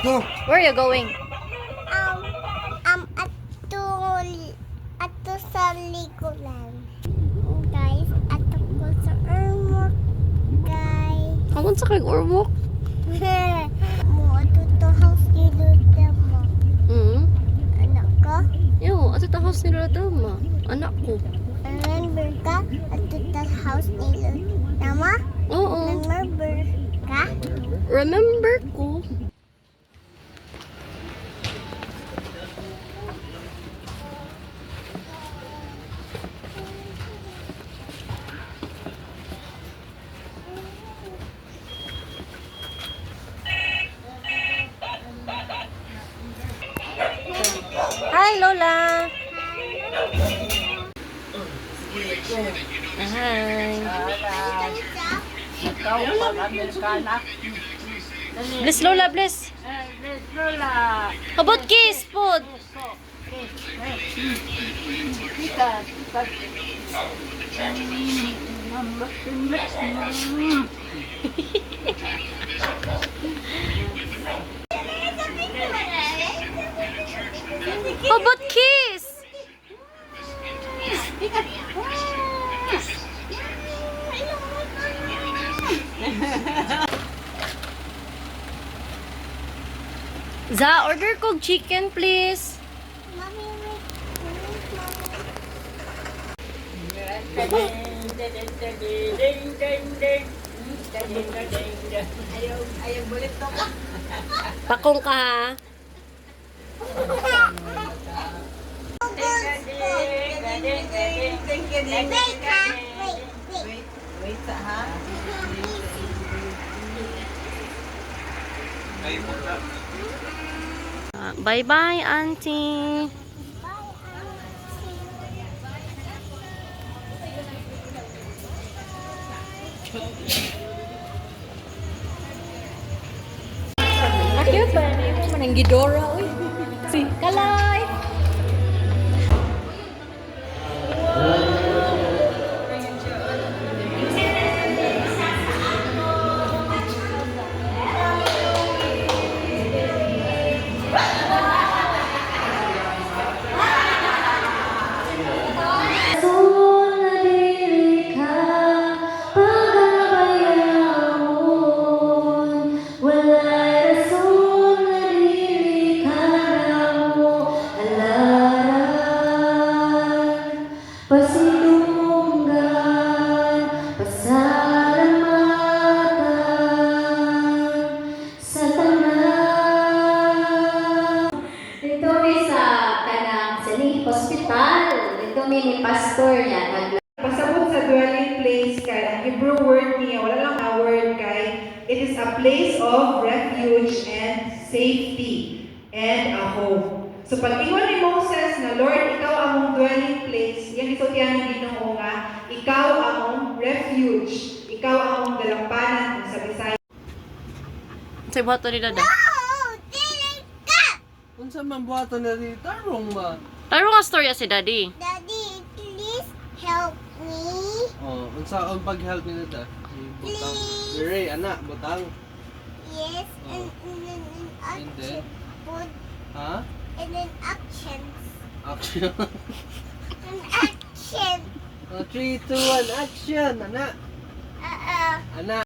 go. Where are you going? Ato sa Legoland. Guys, ato ko sa Urmok, guys. Ako sa kag Ormoc. Mo ato to house ni Lola mo. Anak ko? Yo, ato ta house ni Lola ma. Anak ko. Remember ka? Ato ta house ni Lola mo? Oo. Remember ka? Remember ko. Hi, Lola. Hi. Bless Lola, bless. How about kiss, food? How about kiss? Za, order kog chicken, please. Mommy, wait. Pakong ka, ha? Wait, ha? Bye-bye, auntie. Cute ba? Ito manang Gidora, uy. Si Kalay. Pasilungan, pasalamatan sa tanan. Dito mi sa kanang Saling Hospital. Dito mi ni pastor niya. Pasabot sa dwelling place kay ang Hebrew word niya, wala lang na word kay, it is a place of refuge and safety and a home. So pag ingon ni Moses na, Lord, ikaw among dwelling place, yan isultihan ng Ginoo nga, ikaw among refuge, ikaw among dalampanan sa Bisaya. Sa buhato ni Dada. Unsa man buhaton na rin? Tarong ba? Taro nga storya si Daddy. Daddy, please help me. Oh, unsa ang pag-help ni Dada? Butang. Please. Dire, anak, butang. Yes, Oh. and And then? Put, Ha? and then actions. Action. And action. 3, 2, 1, action! Anak! Uh-uh. Anak!